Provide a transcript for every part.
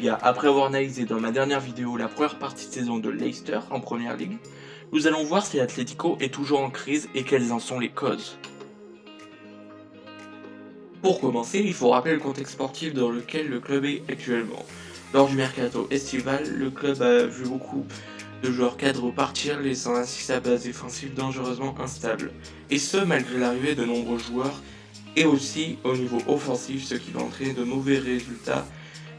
gars, après avoir analysé dans ma dernière vidéo la première partie de saison de Leicester en Première Ligue, nous allons voir si l'Atlético est toujours en crise et quelles en sont les causes. Pour commencer, il faut rappeler le contexte sportif dans lequel le club est actuellement. Lors du mercato estival, le club a vu beaucoup de joueurs cadres partir, laissant ainsi sa base défensive dangereusement instable. Et ce, malgré l'arrivée de nombreux joueurs, et aussi au niveau offensif, ce qui va entraîner de mauvais résultats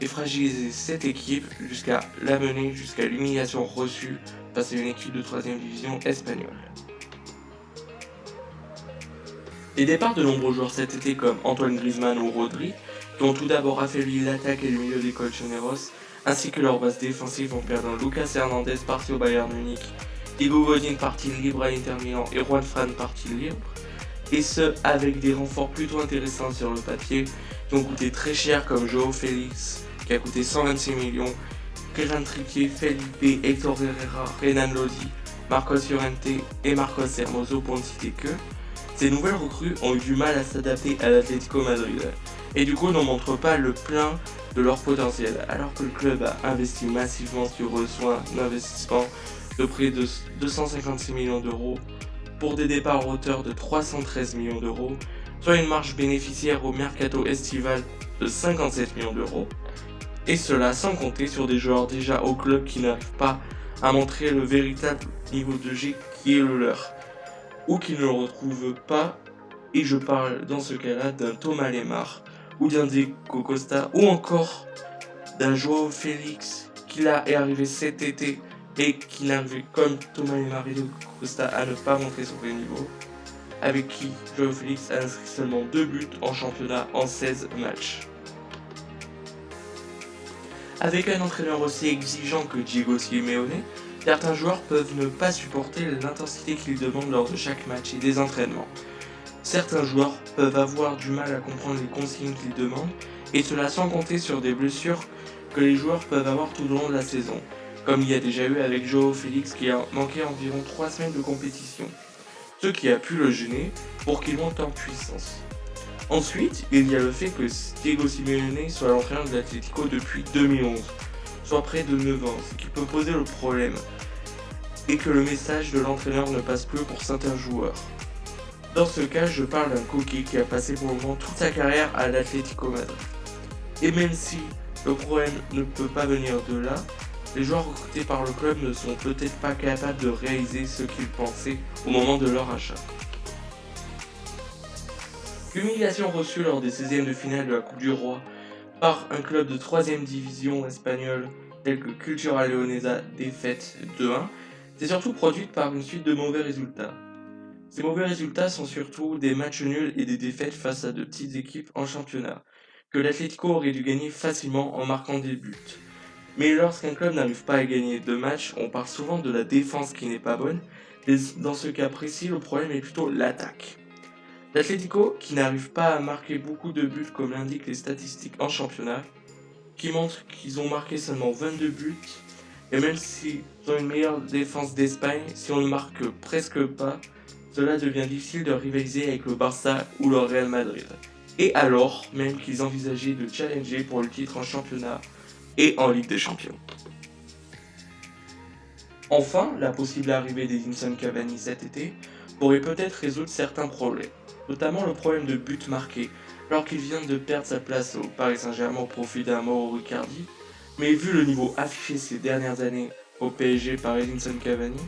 et fragiliser cette équipe jusqu'à l'amener jusqu'à l'humiliation reçue face à une équipe de 3ème division espagnole. Les départs de nombreux joueurs cet été comme Antoine Griezmann ou Rodri, qui ont tout d'abord affaibli l'attaque et le milieu des Colchoneros, ainsi que leur base défensive en perdant Lucas Hernandez parti au Bayern Munich, Diego Godin parti libre à l'Inter Milan et Juan Fran parti libre, et ce avec des renforts plutôt intéressants sur le papier, qui ont coûté très cher comme Joao Félix, qui a coûté 126 millions, Kieran Trippier, Felipe, Hector Herrera, Renan Lodi, Marcos Llorente et Marcos Hermoso pour ne citer que. Ces nouvelles recrues ont eu du mal à s'adapter à l'Atlético Madrid et du coup n'en montrent pas le plein de leur potentiel, alors que le club a investi massivement sur soin d'investissement de près de 256 millions d'euros pour des départs à hauteur de 313 millions d'euros, soit une marge bénéficiaire au mercato estival de 57 millions d'euros, et cela sans compter sur des joueurs déjà au club qui n'arrivent pas à montrer le véritable niveau de jeu qui est le leur, ou qui ne le retrouvent pas, et je parle dans ce cas-là d'un Thomas Lemar, ou d'un Diego Costa, ou encore d'un Joao Félix qui là est arrivé cet été et qui n'arrivait comme Thomas Lemar et Diego Costa à ne pas montrer son vrai niveau, avec qui Joao Félix a inscrit seulement 2 buts en championnat en 16 matchs. Avec un entraîneur aussi exigeant que Diego Simeone, certains joueurs peuvent ne pas supporter l'intensité qu'ils demandent lors de chaque match et des entraînements. Certains joueurs peuvent avoir du mal à comprendre les consignes qu'ils demandent, et cela sans compter sur des blessures que les joueurs peuvent avoir tout au long de la saison, comme il y a déjà eu avec Joao Félix qui a manqué environ 3 semaines de compétition, ce qui a pu le gêner pour qu'il monte en puissance. Ensuite, il y a le fait que Diego Simeone soit l'entraîneur de l'Atlético depuis 2011, soit près de 9 ans, ce qui peut poser le problème, et que le message de l'entraîneur ne passe plus pour certains joueurs. Dans ce cas, je parle d'un Koke qui a passé pour le moment toute sa carrière à l'Atlético Madrid. Et même si le problème ne peut pas venir de là, les joueurs recrutés par le club ne sont peut-être pas capables de réaliser ce qu'ils pensaient au moment de leur achat. L'humiliation reçue lors des 16e de finale de la Coupe du Roi par un club de 3ème division espagnole tel que Cultural Leonesa, défaite 2-1, c'est surtout produite par une suite de mauvais résultats. Ces mauvais résultats sont surtout des matchs nuls et des défaites face à de petites équipes en championnat, que l'Atlético aurait dû gagner facilement en marquant des buts. Mais lorsqu'un club n'arrive pas à gagner 2 matchs, on parle souvent de la défense qui n'est pas bonne, et dans ce cas précis, le problème est plutôt l'attaque. L'Atlético, qui n'arrive pas à marquer beaucoup de buts comme l'indiquent les statistiques en championnat, qui montrent qu'ils ont marqué seulement 22 buts, et même s'ils ont une meilleure défense d'Espagne, si on ne marque presque pas, cela devient difficile de rivaliser avec le Barça ou le Real Madrid. Et alors même qu'ils envisageaient de challenger pour le titre en championnat et en Ligue des Champions. Enfin, la possible arrivée d'Edinson Cavani cet été pourrait peut-être résoudre certains problèmes, notamment le problème de buts marqués, alors qu'il vient de perdre sa place au Paris Saint-Germain au profit d'un Mauro Icardi, mais vu le niveau affiché ces dernières années au PSG par Edinson Cavani,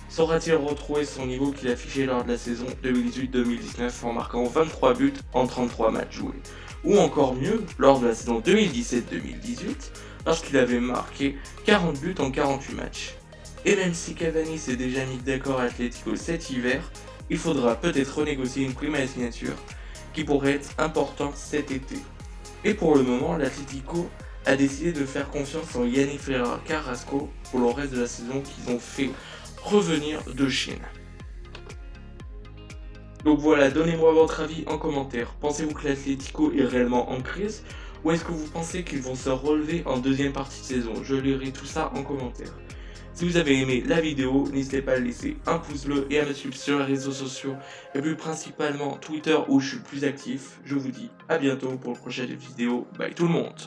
saura-t-il retrouver son niveau qu'il affichait lors de la saison 2018-2019 en marquant 23 buts en 33 matchs joués, ou encore mieux, lors de la saison 2017-2018, lorsqu'il avait marqué 40 buts en 48 matchs. Et même si Cavani s'est déjà mis d'accord à Atlético cet hiver, il faudra peut-être renégocier une prime à la signature qui pourrait être importante cet été. Et pour le moment, l'Atlético a décidé de faire confiance en Yannick Ferreira Carrasco pour le reste de la saison qu'ils ont fait revenir de Chine. Donc voilà, donnez-moi votre avis en commentaire. Pensez-vous que l'Atlético est réellement en crise ou est-ce que vous pensez qu'ils vont se relever en deuxième partie de saison? Je lirai tout ça en commentaire. Si vous avez aimé la vidéo, n'hésitez pas à laisser un pouce bleu et à me suivre sur les réseaux sociaux et plus principalement Twitter où je suis le plus actif. Je vous dis à bientôt pour une prochaine vidéo. Bye tout le monde!